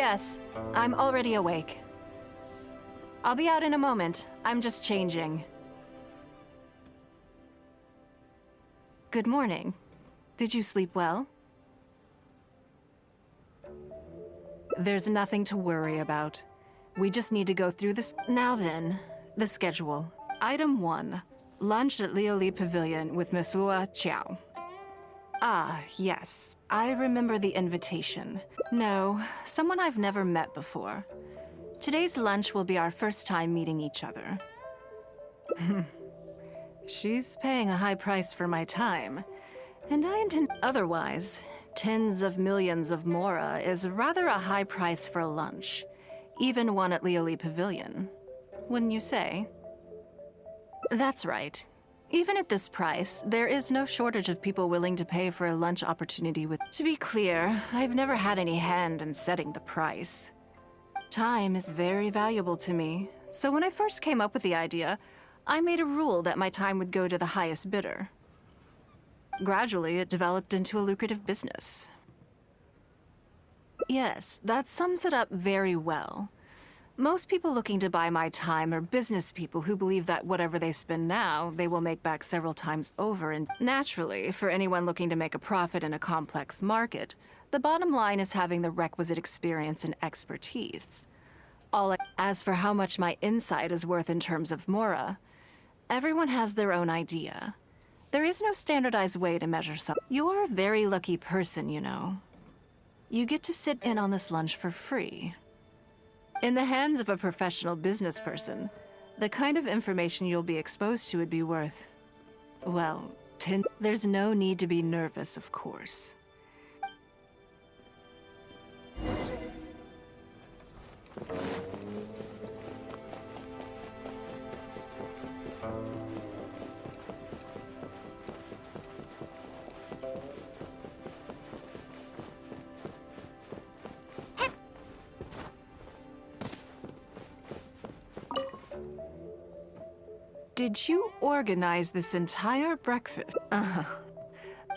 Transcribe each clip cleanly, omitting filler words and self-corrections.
Yes, I'm already awake. I'll be out in a moment. I'm just changing. Good morning. Did you sleep well? There's nothing to worry about. We just need to go through this. Now then, the schedule. Item 1. Lunch at Lioli Pavilion with Miss Lua Chiao. Ah, yes. I remember the invitation. No, someone I've never met before. Today's lunch will be our first time meeting each other. She's paying a high price for my time. And I intend otherwise. Tens of millions of mora is rather a high price for lunch. Even one at Lioli Pavilion. Wouldn't you say? That's right. Even at this price, there is no shortage of people willing to pay for a lunch opportunity with... To be clear, I've never had any hand in setting the price. Time is very valuable to me, so when I first came up with the idea, I made a rule that my time would go to the highest bidder. Gradually, it developed into a lucrative business. Yes, that sums it up very well. Most people looking to buy my time are business people who believe that whatever they spend now, they will make back several times over, and naturally, for anyone looking to make a profit in a complex market, the bottom line is having the requisite experience and expertise. As for how much my insight is worth in terms of mora, everyone has their own idea. There is no standardized way to measure something. You're a very lucky person, you know. You get to sit in on this lunch for free. In the hands of a professional business person, the kind of information you'll be exposed to would be worth, well, there's no need to be nervous, of course. Did you organize this entire breakfast?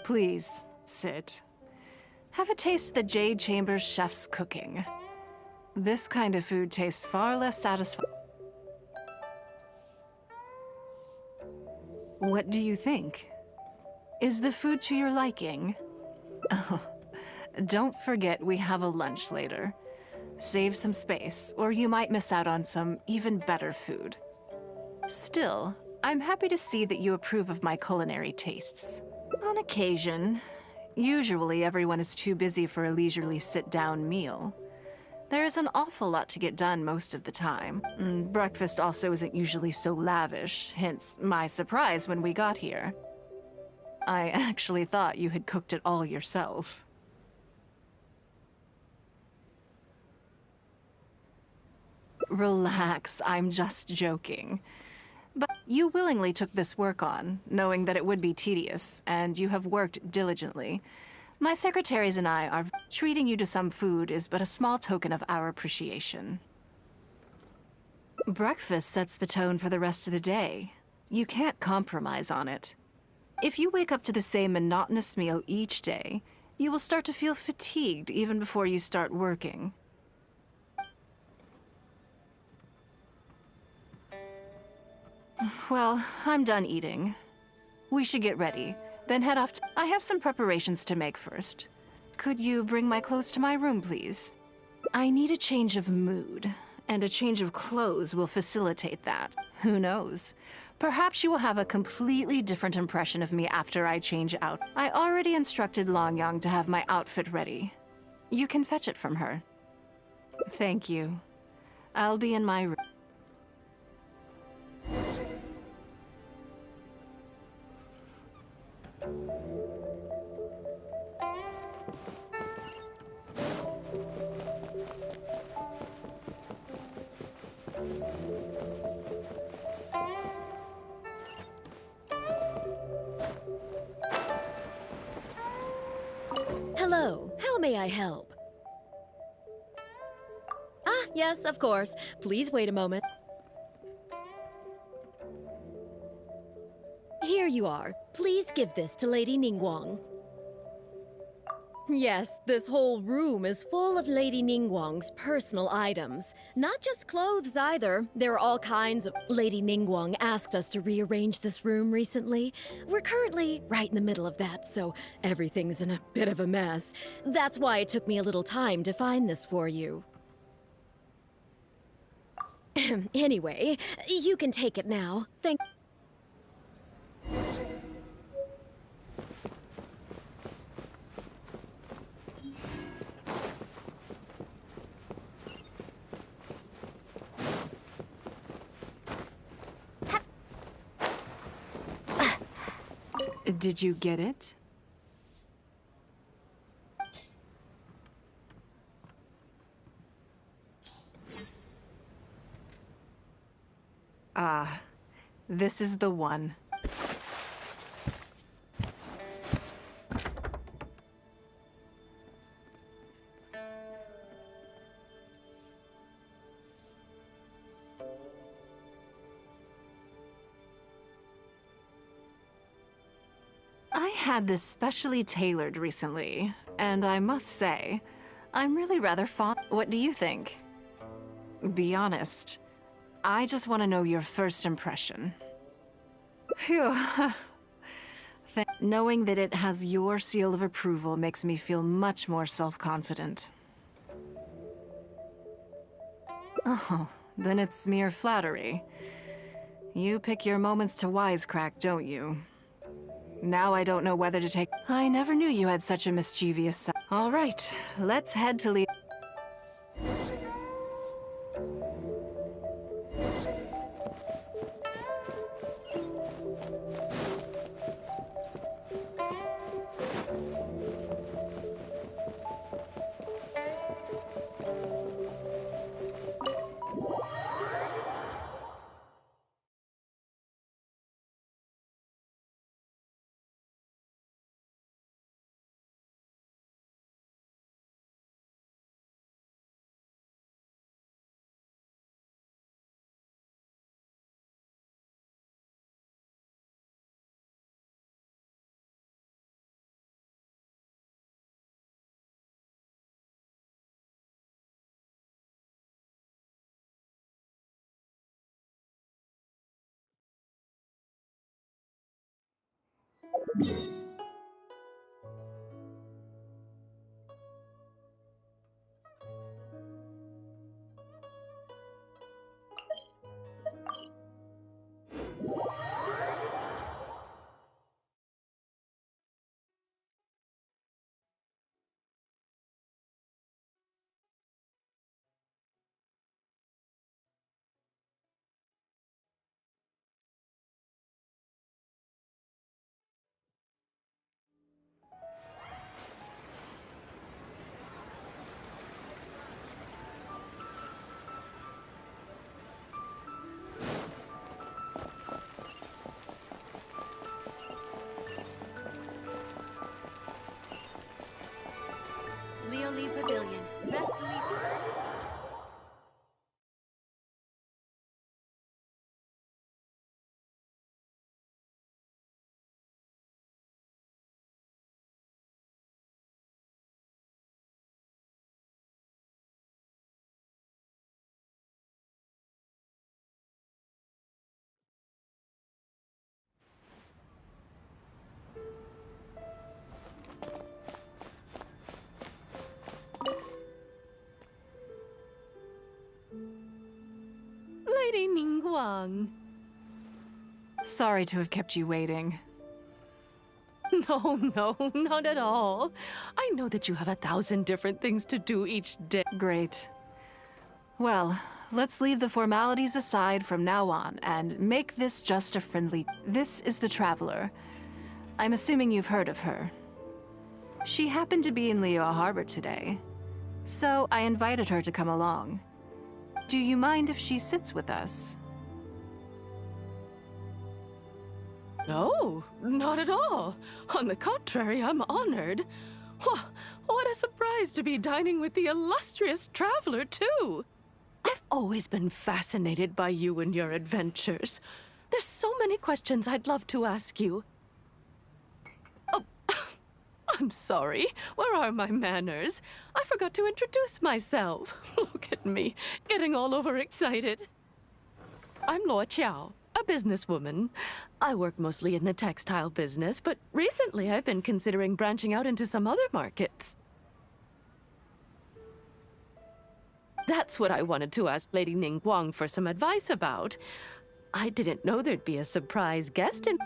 Please, sit. Have a taste of the Jade Chamber's chef's cooking. This kind of food tastes far less satisfying. What do you think? Is the food to your liking? Don't forget we have a lunch later. Save some space, or you might miss out on some even better food. Still, I'm happy to see that you approve of my culinary tastes. On occasion. Usually everyone is too busy for a leisurely sit-down meal. There is an awful lot to get done most of the time. Breakfast also isn't usually so lavish, hence my surprise when we got here. I actually thought you had cooked it all yourself. Relax, I'm just joking. But you willingly took this work on, knowing that it would be tedious, and you have worked diligently. My secretaries and I are treating you to some food is but a small token of our appreciation. Breakfast sets the tone for the rest of the day. You can't compromise on it. If you wake up to the same monotonous meal each day, you will start to feel fatigued even before you start working. Well, I'm done eating. We should get ready, then head off I have some preparations to make first. Could you bring my clothes to my room, please? I need a change of mood, and a change of clothes will facilitate that. Who knows? Perhaps you will have a completely different impression of me after I change out. I already instructed Longyang to have my outfit ready. You can fetch it from her. Thank you. I'll be in my room. Hello, how may I help? Ah, yes, of course. Please wait a moment. Here you are. Please give this to Lady Ningguang. Yes, this whole room is full of Lady Ningguang's personal items. Not just clothes either. There are all kinds of... Lady Ningguang asked us to rearrange this room recently. We're currently right in the middle of that, so everything's in a bit of a mess. That's why it took me a little time to find this for you. Anyway, you can take it now. Thank... Did you get it? Ah, this is the one. I had this specially tailored recently, and I must say, I'm really rather fond. What do you think? Be honest. I just want to know your first impression. Phew. Knowing that it has your seal of approval makes me feel much more self-confident. Oh, then it's mere flattery. You pick your moments to wisecrack, don't you? Now I don't know whether to take... I never knew you had such a mischievous side. All right, let's head to Leo. Leolie Pavilion. Best lead. Lady Ningguang. Sorry to have kept you waiting. No, not at all. I know that you have 1,000 different things to do each day. Great. Well, let's leave the formalities aside from now on and make this just a friendly... This is the Traveler. I'm assuming you've heard of her. She happened to be in Liyue Harbor today, so I invited her to come along. Do you mind if she sits with us? No, not at all. On the contrary, I'm honored. What a surprise to be dining with the illustrious Traveler, too. I've always been fascinated by you and your adventures. There's so many questions I'd love to ask you. Oh, I'm sorry. Where are my manners? I forgot to introduce myself. Look at me, getting all overexcited. I'm Luo Qiao, a businesswoman. I work mostly in the textile business, but recently I've been considering branching out into some other markets. That's what I wanted to ask Lady Ningguang for some advice about. I didn't know there'd be a surprise guest in...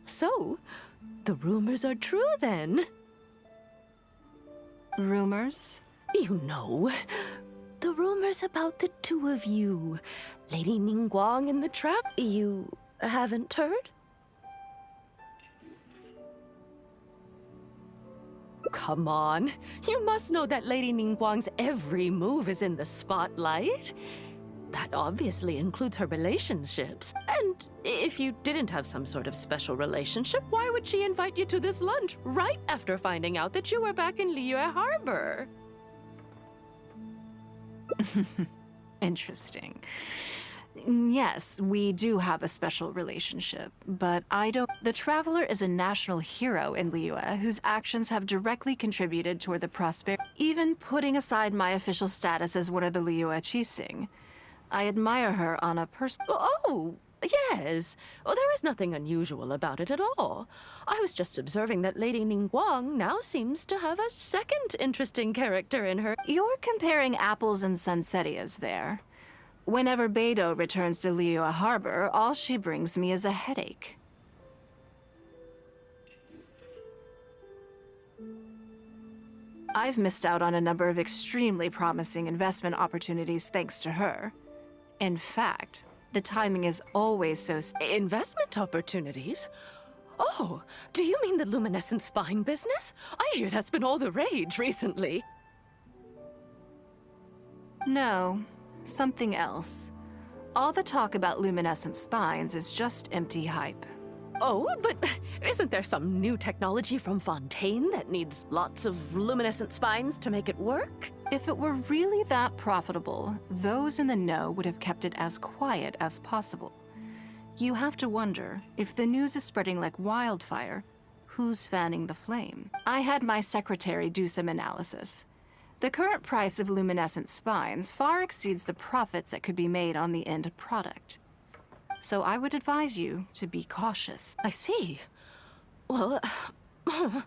So, the rumors are true then. Rumors? You know, the rumors about the two of you. Lady Ningguang and the trap. You haven't heard? Come on. You must know that Lady Ningguang's every move is in the spotlight. That obviously includes her relationships. And if you didn't have some sort of special relationship, why would she invite you to this lunch right after finding out that you were back in Liyue Harbor? Interesting. Yes, we do have a special relationship, but I don't... The Traveler is a national hero in Liyue whose actions have directly contributed toward the prosperity, even putting aside my official status as one of the Liyue Qixing. I admire her on a personal... Oh, yes. Well, there is nothing unusual about it at all. I was just observing that Lady Ningguang now seems to have a second interesting character in her. You're comparing apples and sunsettias there. Whenever Beidou returns to Liyue Harbor, all she brings me is a headache. I've missed out on a number of extremely promising investment opportunities thanks to her. In fact, the timing is always so... Investment opportunities? Oh, do you mean the luminescent spine business? I hear that's been all the rage recently. No, something else. All the talk about luminescent spines is just empty hype. Oh, but isn't there some new technology from Fontaine that needs lots of luminescent spines to make it work? If it were really that profitable, those in the know would have kept it as quiet as possible. You have to wonder, if the news is spreading like wildfire, who's fanning the flames? I had my secretary do some analysis. The current price of luminescent spines far exceeds the profits that could be made on the end product. So I would advise you to be cautious. I see. Well, I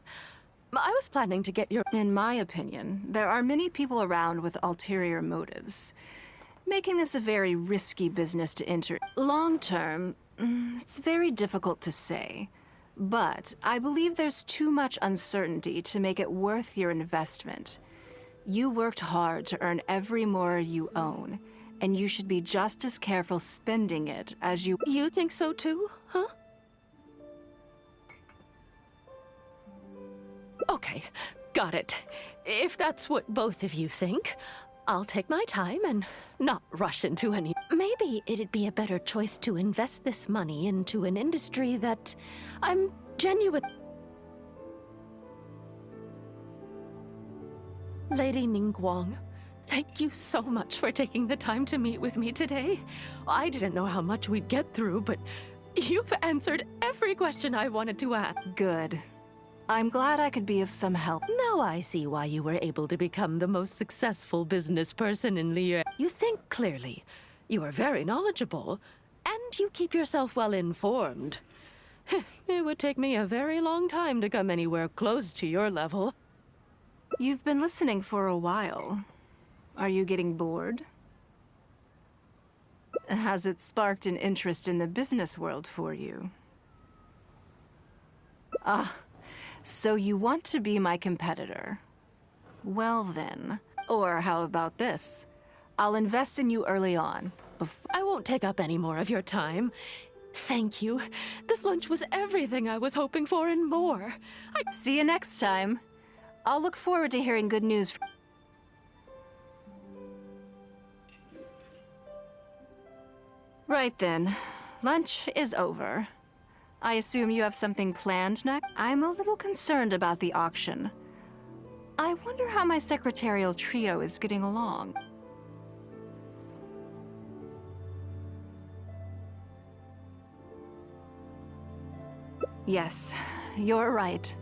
was planning to get your... In my opinion, there are many people around with ulterior motives, making this a very risky business to enter. Long term, it's very difficult to say. But I believe there's too much uncertainty to make it worth your investment. You worked hard to earn every more you own, and you should be just as careful spending it as you... You think so too, huh? Okay, got it. If that's what both of you think, I'll take my time and not rush into any... Maybe it'd be a better choice to invest this money into an industry that I'm genuine... Lady Ningguang, thank you so much for taking the time to meet with me today. I didn't know how much we'd get through, but you've answered every question I wanted to ask. Good. I'm glad I could be of some help. Now I see why you were able to become the most successful business person in Liyue. You think clearly, you are very knowledgeable, and you keep yourself well informed. It would take me a very long time to come anywhere close to your level. You've been listening for a while. Are you getting bored? Has it sparked an interest in the business world for you? Ah, so you want to be my competitor. Well then. Or how about this? I'll invest in you early on. I won't take up any more of your time. Thank you. This lunch was everything I was hoping for and more. See you next time. I'll look forward to hearing good news. Right then. Lunch is over. I assume you have something planned next? I'm a little concerned about the auction. I wonder how my secretarial trio is getting along. Yes, you're right.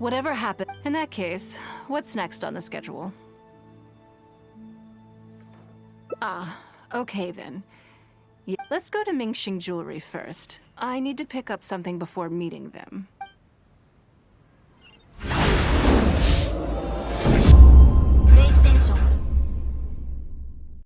Whatever happened. In that case, what's next on the schedule? Ah, okay then. Yeah, let's go to Mingxing Jewelry first. I need to pick up something before meeting them.